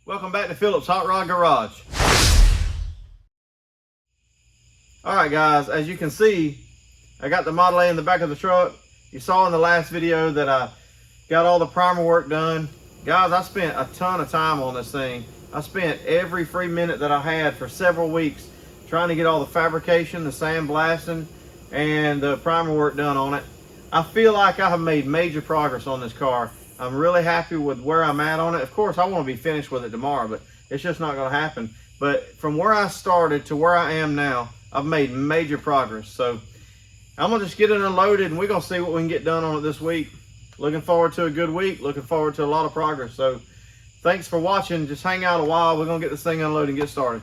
Welcome back to Philip's Hot Rod Garage. Alright guys, as you can see, I got the Model A in the back of the truck. You saw in the last video that I got all the primer work done. Guys, I spent a ton of time on this thing. I spent every free minute that I had for several weeks trying to get all the fabrication, the sandblasting, and the primer work done on it. I feel like I have made major progress on this car. I'm really happy with where I'm at on it. Of course, I want to be finished with it tomorrow, but it's just not going to happen. But from where I started to where I am now, I've made major progress. So I'm going to just get it unloaded and we're going to see what we can get done on it this week. Looking forward to a good week. Looking forward to a lot of progress. So thanks for watching. Just hang out a while. We're going to get this thing unloaded and get started.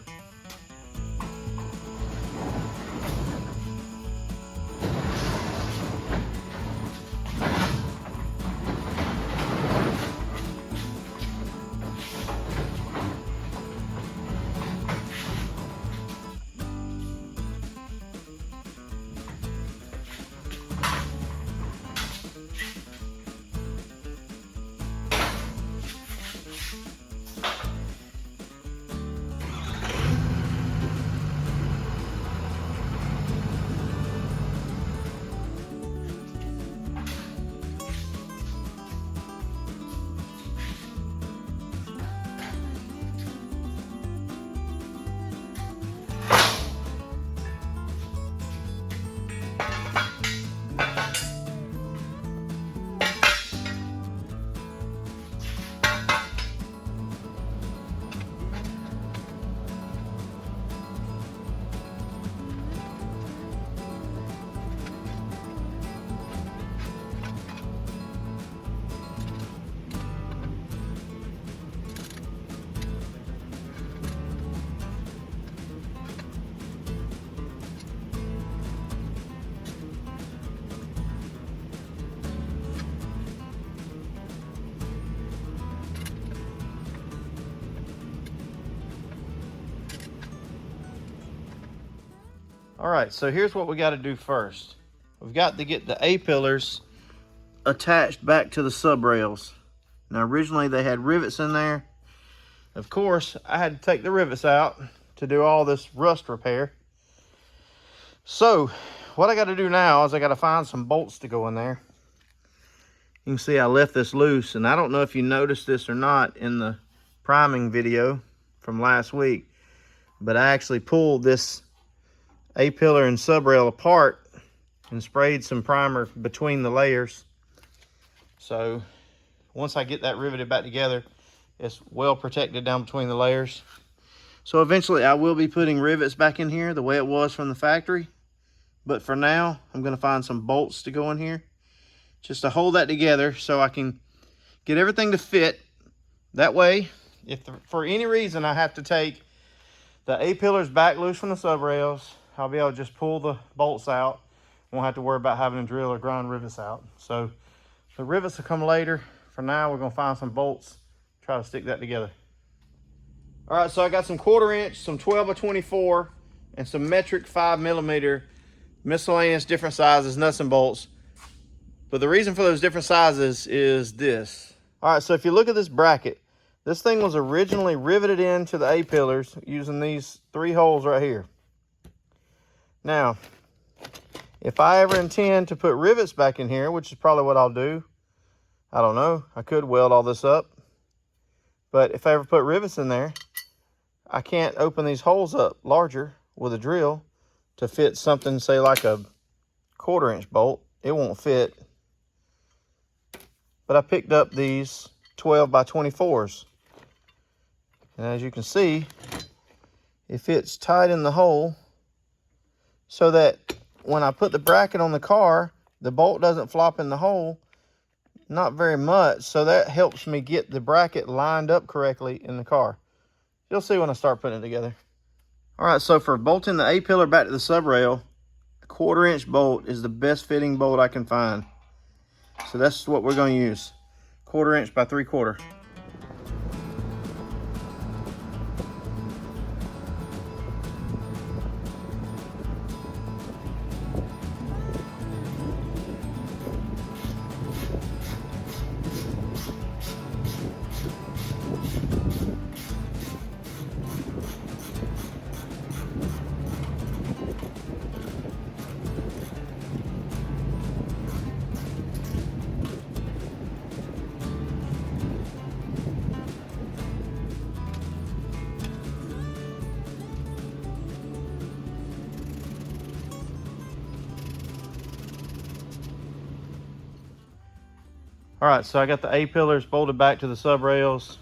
All right, so here's what we got to do first. We've got to get the A-pillars attached back to the sub rails. Now, originally they had rivets in there. Of course, I had to take the rivets out to do all this rust repair. So, what I got to do now is I got to find some bolts to go in there. You can see I left this loose, and I don't know if you noticed this or not in the priming video from last week, but I actually pulled this A-pillar and sub rail apart and sprayed some primer between the layers. So once I get that riveted back together, it's well protected down between the layers. So eventually I will be putting rivets back in here the way it was from the factory. But for now, I'm going to find some bolts to go in here just to hold that together so I can get everything to fit. That way, if for any reason I have to take the A-pillars back loose from the sub rails, I'll be able to just pull the bolts out. Won't have to worry about having to drill or grind rivets out. So the rivets will come later. For now, we're going to find some bolts, try to stick that together. All right, so I got some 1/4 inch, some 12 by 24, and some metric 5mm miscellaneous different sizes nuts and bolts. But the reason for those different sizes is this. All right, so if you look at this bracket, this thing was originally riveted into the A-pillars using these 3 holes right here. Now, if I ever intend to put rivets back in here, which is probably what I'll do, I don't know, I could weld all this up. But if I ever put rivets in there, I can't open these holes up larger with a drill to fit something, say like a 1/4 inch bolt. It won't fit. But I picked up these 12 by 24s. And as you can see, it fits tight in the hole so that when I put the bracket on the car, the bolt doesn't flop in the hole, not very much. So that helps me get the bracket lined up correctly in the car. You'll see when I start putting it together. All right, so for bolting the A-pillar back to the sub rail, the 1/4 inch bolt is the best fitting bolt I can find. So that's what we're going to use, 1/4 inch by 3/4. All right, so I got the A-pillars bolted back to the sub rails.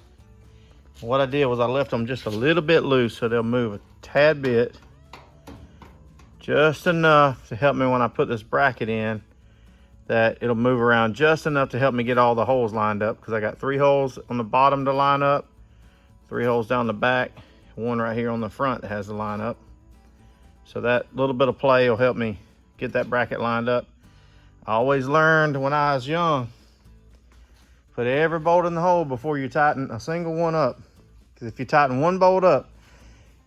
What I did was I left them just a little bit loose so they'll move a tad bit. Just enough to help me when I put this bracket in, that it'll move around just enough to help me get all the holes lined up, because I got 3 holes on the bottom to line up, 3 holes down the back, 1 right here on the front that has to line up. So that little bit of play will help me get that bracket lined up. I always learned when I was young, put every bolt in the hole before you tighten a single one up. Because if you tighten one bolt up,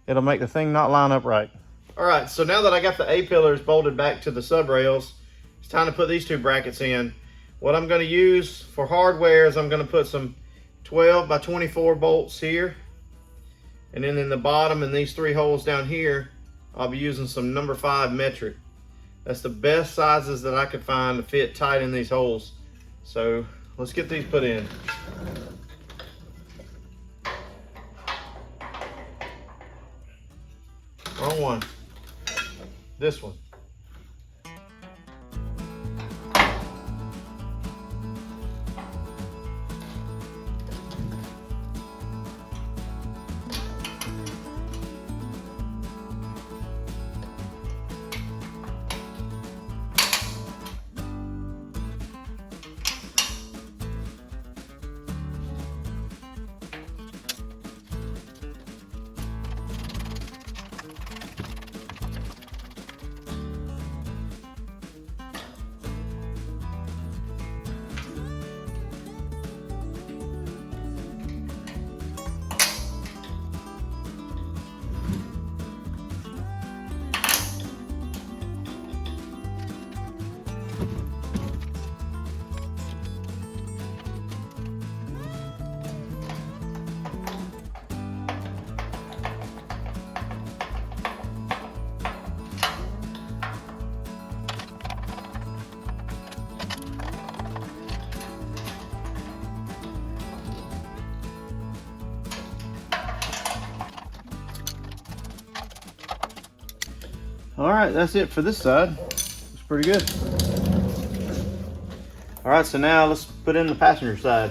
it'll make the thing not line up right. All right, so now that I got the A-pillars bolted back to the sub rails, it's time to put these 2 brackets in. What I'm gonna use for hardware is I'm gonna put some 12 by 24 bolts here. And then in the bottom in these 3 holes down here, I'll be using some number 5 metric. That's the best sizes that I could find to fit tight in these holes. So let's get these put in. Wrong one. This one. All right, that's it for this side. It's pretty good. All right, so now let's put in the passenger side.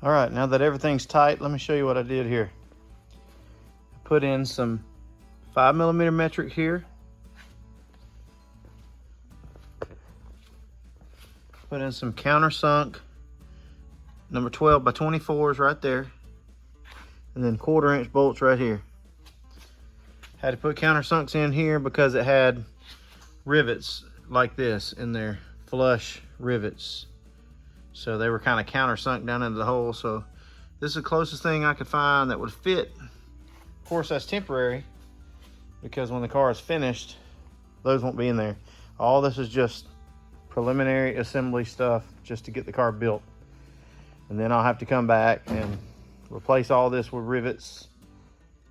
All right, now that everything's tight, let me show you what I did here. I put in some 5mm metric here. Put in some countersunk number 12 by 24s right there. And then 1/4 inch bolts right here. Had to put countersunks in here because it had rivets like this in there, flush rivets. So they were kind of countersunk down into the hole. So this is the closest thing I could find that would fit. Of course, that's temporary because when the car is finished, those won't be in there. All this is just preliminary assembly stuff just to get the car built. And then I'll have to come back and replace all this with rivets.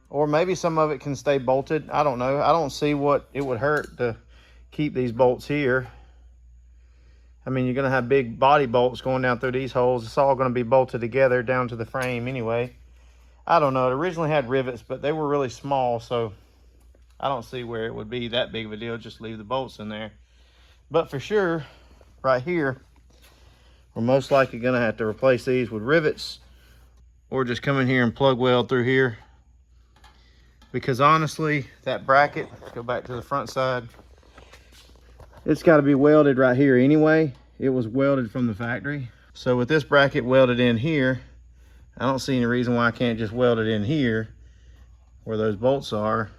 Or maybe some of it can stay bolted. I don't know. I don't see what it would hurt to keep these bolts here I mean, you're gonna have big body bolts going down through these holes. It's all gonna be bolted together down to the frame anyway. I don't know, it originally had rivets, but they were really small, so I don't see where it would be that big of a deal. Just leave the bolts in there. But for sure, right here, we're most likely gonna have to replace these with rivets, or just come in here and plug weld through here. Because honestly, that bracket, let's go back to the front side, it's got to be welded right here anyway. It was welded from the factory. So with this bracket welded in here, I don't see any reason why I can't just weld it in here where those bolts are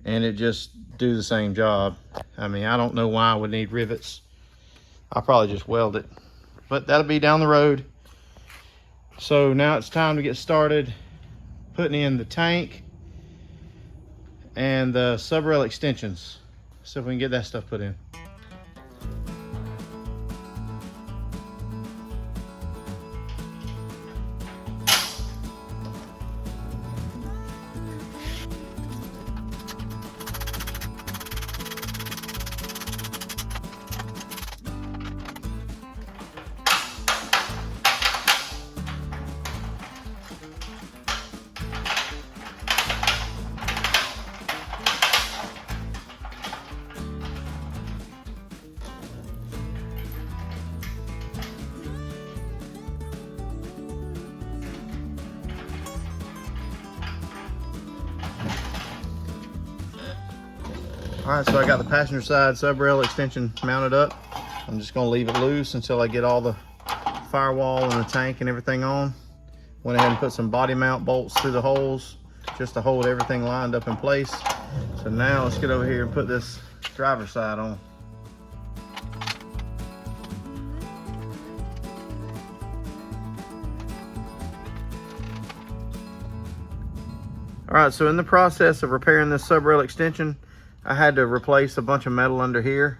and it just do the same job. I mean, I don't know why I would need rivets. I'll probably just weld it, but that'll be down the road. So now it's time to get started putting in the tank and the sub-rail extensions. See if we can get that stuff put in. All right, so I got the passenger side sub-rail extension mounted up. I'm just gonna leave it loose until I get all the firewall and the tank and everything on. Went ahead and put some body mount bolts through the holes just to hold everything lined up in place. So now let's get over here and put this driver's side on. All right, so in the process of repairing this sub-rail extension, I had to replace a bunch of metal under here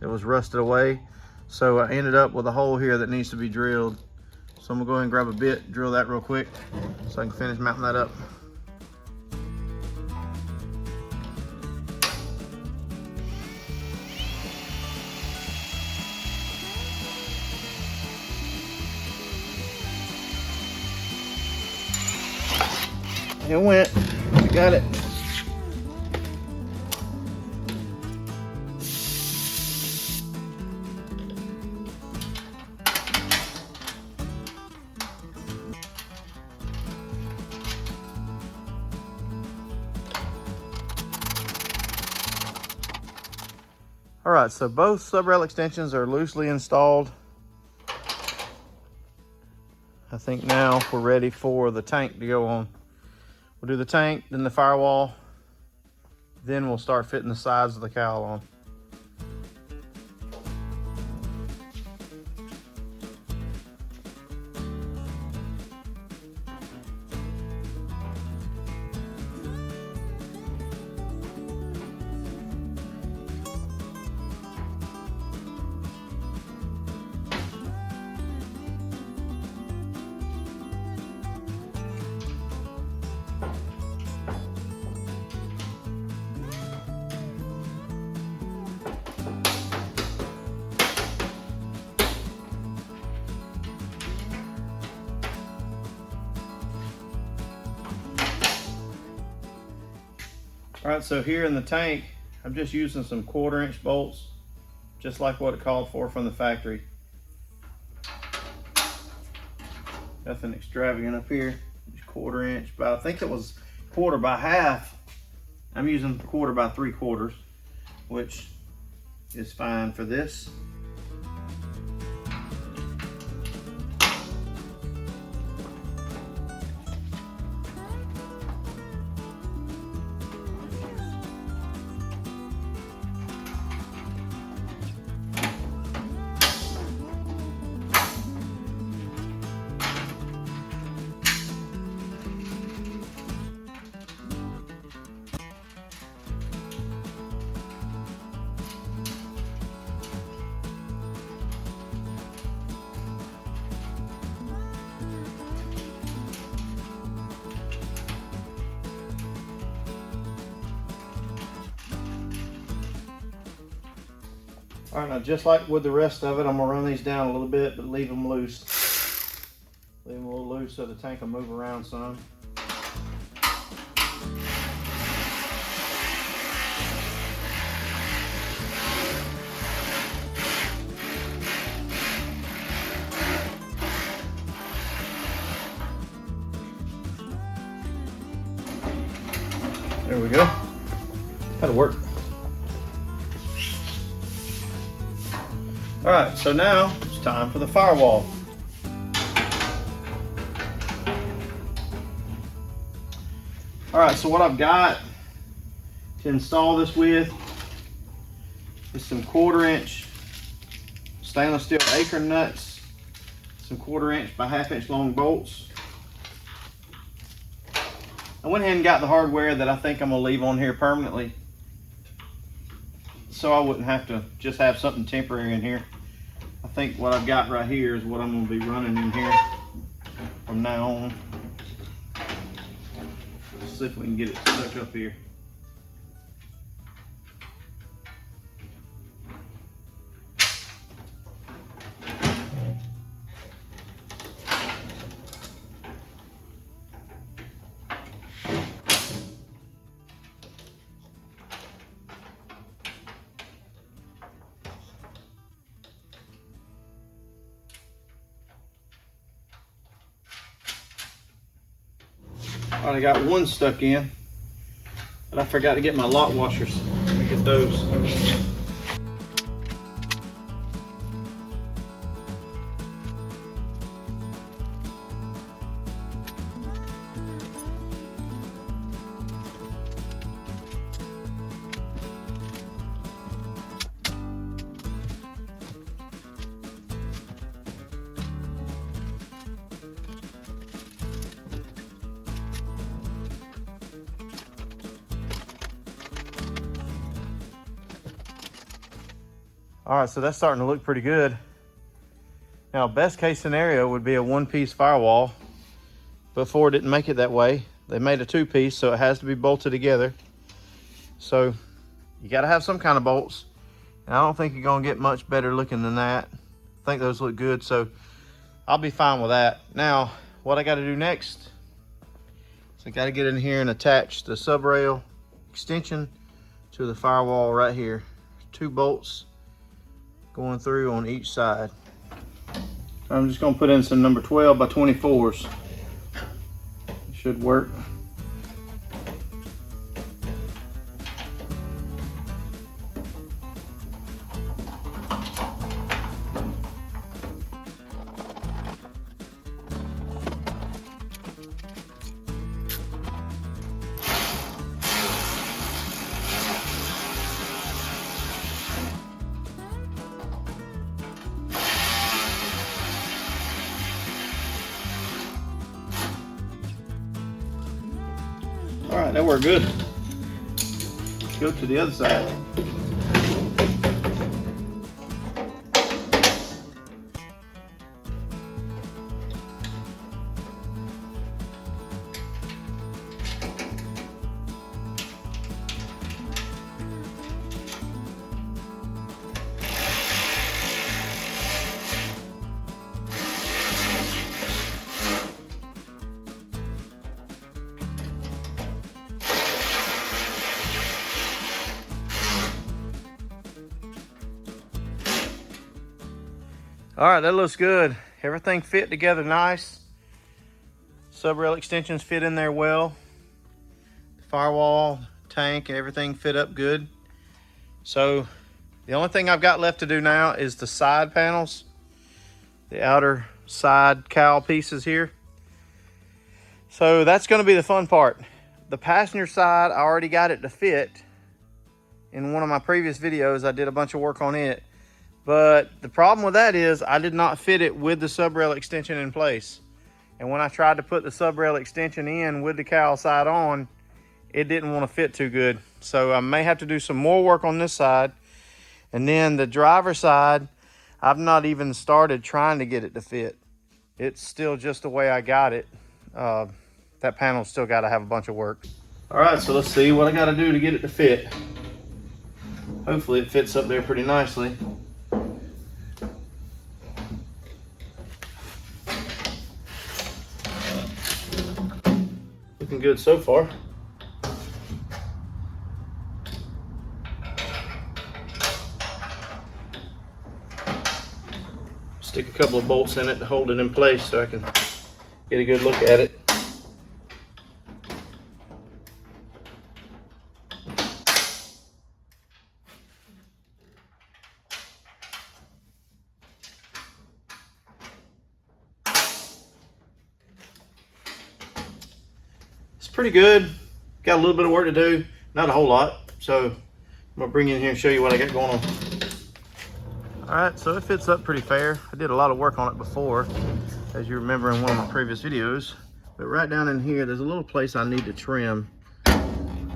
that was rusted away. So I ended up with a hole here that needs to be drilled. So I'm gonna go ahead and grab a bit, drill that real quick so I can finish mounting that up. It went, we got it. All right, so both sub-rail extensions are loosely installed. I think now we're ready for the tank to go on. We'll do the tank, then the firewall, then we'll start fitting the sides of the cowl on. All right, so here in the tank, I'm just using some 1/4-inch bolts, just like what it called for from the factory. Nothing extravagant up here, just 1/4-inch, but I think it was 1/4 by half. I'm using 1/4 by 3/4, which is fine for this. All right, now just like with the rest of it, I'm gonna run these down a little bit, but leave them loose. Leave them a little loose so the tank will move around some. There we go. That'll work. All right, so now it's time for the firewall. All right, so what I've got to install this with is some 1/4" stainless steel acorn nuts, some 1/4" by 1/2" long bolts. I went ahead and got the hardware that I think I'm gonna leave on here permanently, so I wouldn't have to just have something temporary in here. I think what I've got right here is what I'm gonna be running in here from now on. Let's see if we can get it stuck up here. All right, I got one stuck in, but I forgot to get my lock washers. Let me get those. All right, so that's starting to look pretty good. Now, best case scenario would be a 1-piece firewall, but Ford didn't make it that way. They made a 2-piece, so it has to be bolted together. So you gotta have some kind of bolts. And I don't think you're gonna get much better looking than that. I think those look good, so I'll be fine with that. Now, what I gotta do next is I gotta get in here and attach the sub rail extension to the firewall right here. 2 bolts going through on each side. I'm just gonna put in some number 12 by 24s. It should work. All right, that worked good. Let's go to the other side. All right, that looks good. Everything fit together nice. Sub-rail extensions fit in there well. The firewall, tank, and everything fit up good. So the only thing I've got left to do now is the side panels, the outer side cowl pieces here. So that's gonna be the fun part. The passenger side, I already got it to fit. In one of my previous videos, I did a bunch of work on it. But the problem with that is I did not fit it with the sub-rail extension in place. And when I tried to put the sub-rail extension in with the cowl side on, it didn't want to fit too good. So I may have to do some more work on this side. And then the driver side, I've not even started trying to get it to fit. It's still just the way I got it. That panel's still got to have a bunch of work. All right, so let's see what I got to do to get it to fit. Hopefully it fits up there pretty nicely. Looking good so far. Stick a couple of bolts in it to hold it in place so I can get a good look at it. Pretty good. Got a little bit of work to do, not a whole lot. So I'm gonna bring you in here and show you what I got going on. All right, so it fits up pretty fair. I did a lot of work on it before, as you remember in one of my previous videos. But right down in here, there's a little place I need to trim.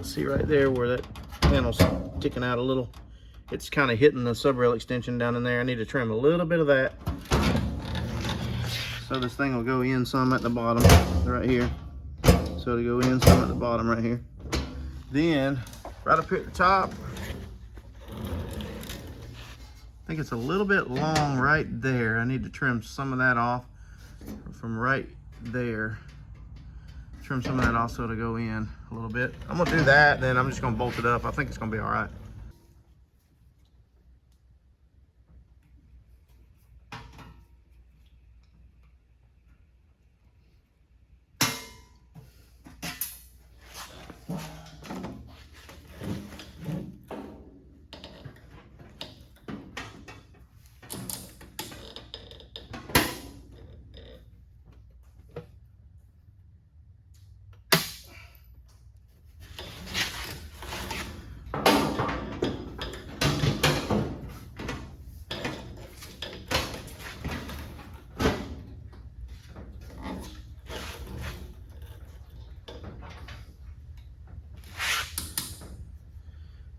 See right there where that panel's sticking out a little. It's kind of hitting the subrail extension down in there. I need to trim a little bit of that. So this thing will go in some at the bottom, right here. So to go in some at the bottom right here. Then, right up here at the top, I think it's a little bit long right there. I need to trim some of that off from right there. Trim some of that off so to go in a little bit. I'm gonna do that, then I'm just gonna bolt it up. I think it's gonna be all right.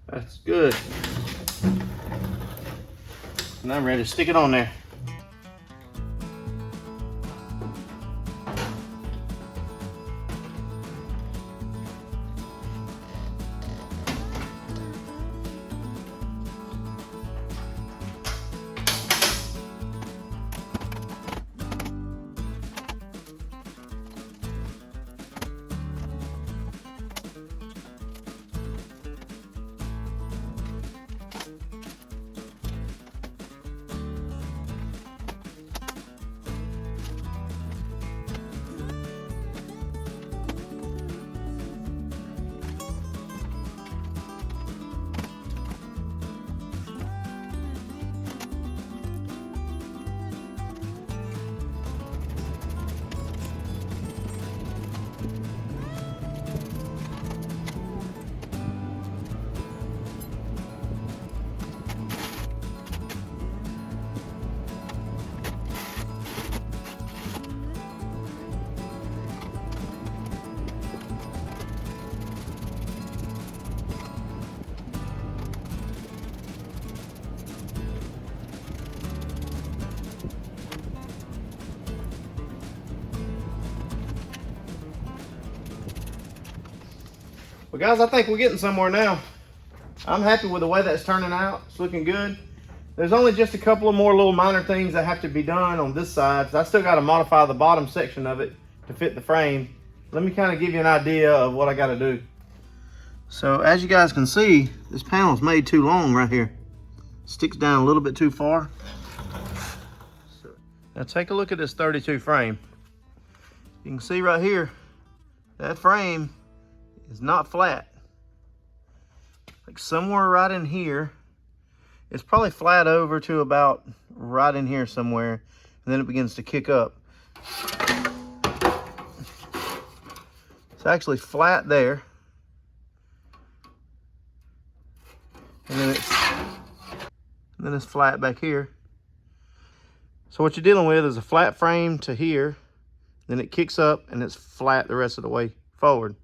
That's good. Now I'm ready to stick it on there. Well guys, I think we're getting somewhere now. I'm happy with the way that's turning out. It's looking good. There's only just a couple of more little minor things that have to be done on this side. I still got to modify the bottom section of it to fit the frame. Let me kind of give you an idea of what I got to do. So as you guys can see, this panel's made too long right here. Sticks down a little bit too far. So, now take a look at this 32 frame. You can see right here, that frame is not flat. Like somewhere right in here, it's probably flat over to about right in here somewhere, and then it begins to kick up. It's actually flat there, and then it's flat back here. So what you're dealing with is a flat frame to here, then it kicks up and it's flat the rest of the way forward.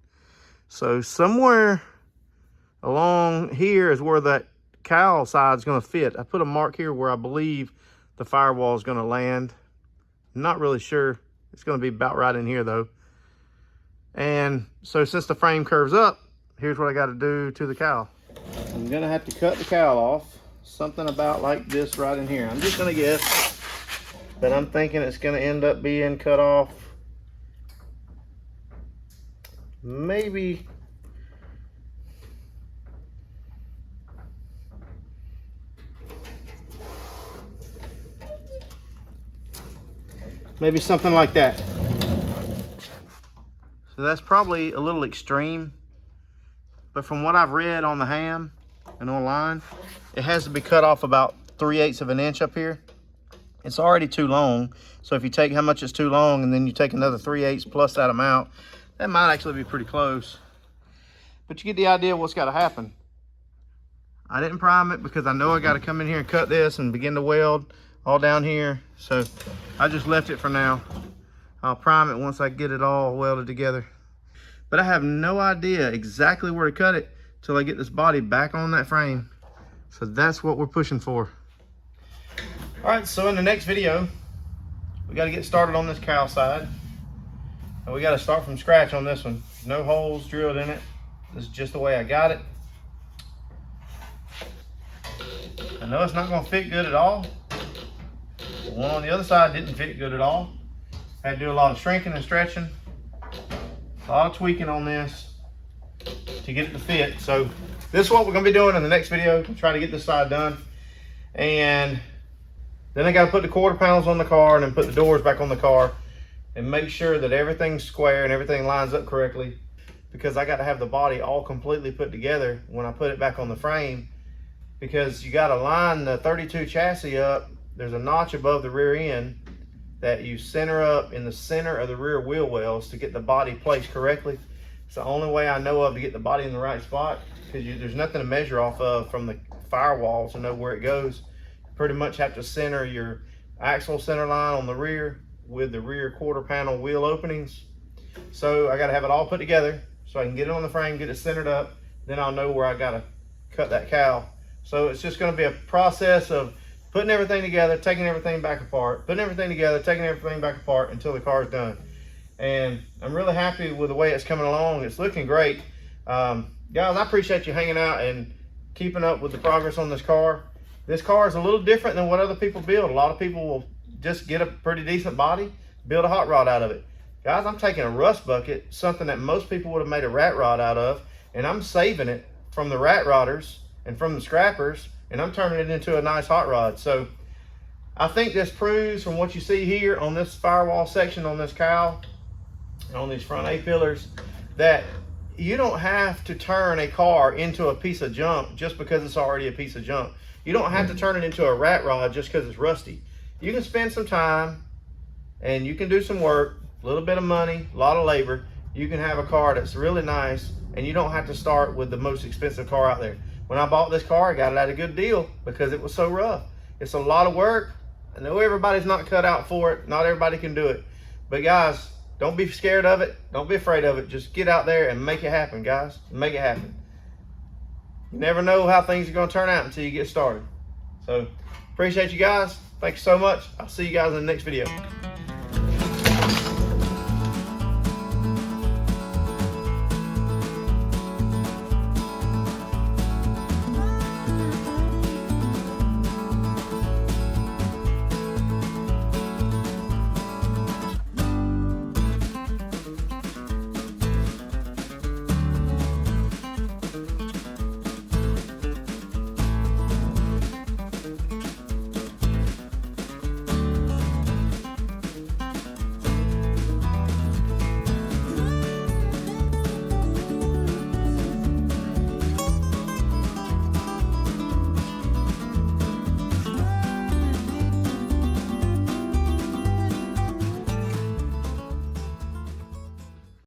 So somewhere along here is where that cowl side is going to fit. I put a mark here where I believe the firewall is going to land. I'm not really sure. It's going to be about right in here though. And so since the frame curves up, here's what I got to do to the cowl. I'm going to have to cut the cowl off. Something about like this right in here. I'm just going to guess, but I'm thinking it's going to end up being cut off maybe something like that. So that's probably a little extreme, but from what I've read on the ham and online, it has to be cut off about 3/8 of an inch up here. It's already too long, so if you take how much is too long and then you take another 3/8 plus that amount, that might actually be pretty close. But you get the idea of what's got to happen. I didn't prime it because I know I got to come in here and cut this and begin to weld all down here, so I just left it for now. I'll prime it once I get it all welded together. But I have no idea exactly where to cut it till I get this body back on that frame. So that's what we're pushing for. All right, so in the next video, we got to get started on this cowl side. And we got to start from scratch on this one. No holes drilled in it. This is just the way I got it. I know it's not going to fit good at all. The one on the other side didn't fit good at all. Had to do a lot of shrinking and stretching. A lot of tweaking on this to get it to fit. So this is what we're going to be doing in the next video to try to get this side done. And then I got to put the quarter panels on the car and then put the doors back on the car and make sure that everything's square and everything lines up correctly, because I got to have the body all completely put together when I put it back on the frame, because you got to line the 32 chassis up. There's a notch above the rear end that you center up in the center of the rear wheel wells to get the body placed correctly. It's the only way I know of to get the body in the right spot, because there's nothing to measure off of from the firewall to know where it goes. You pretty much have to center your axle center line on the rear with the rear quarter panel wheel openings. So I got to have it all put together so I can get it on the frame, get it centered up. Then I'll know where I got to cut that cowl. So it's just going to be a process of putting everything together, taking everything back apart, putting everything together, taking everything back apart until the car is done. And I'm really happy with the way it's coming along. It's looking great. Guys, I appreciate you hanging out and keeping up with the progress on this car. This car is a little different than what other people build. A lot of people will just get a pretty decent body, build a hot rod out of it. Guys, I'm taking a rust bucket, something that most people would have made a rat rod out of, and I'm saving it from the rat rodders and from the scrappers, and I'm turning it into a nice hot rod. So I think this proves from what you see here on this firewall section on this cowl and on these front A-pillars that you don't have to turn a car into a piece of junk just because it's already a piece of junk. You don't have to turn it into a rat rod just because it's rusty. You can spend some time and you can do some work, a little bit of money, a lot of labor. You can have a car that's really nice, and you don't have to start with the most expensive car out there. When I bought this car, I got it at a good deal because it was so rough. It's a lot of work. I know everybody's not cut out for it. Not everybody can do it. But guys, don't be scared of it. Don't be afraid of it. Just get out there and make it happen, guys. Make it happen. You never know how things are going to turn out until you get started. So, appreciate you guys. Thank you so much. I'll see you guys in the next video.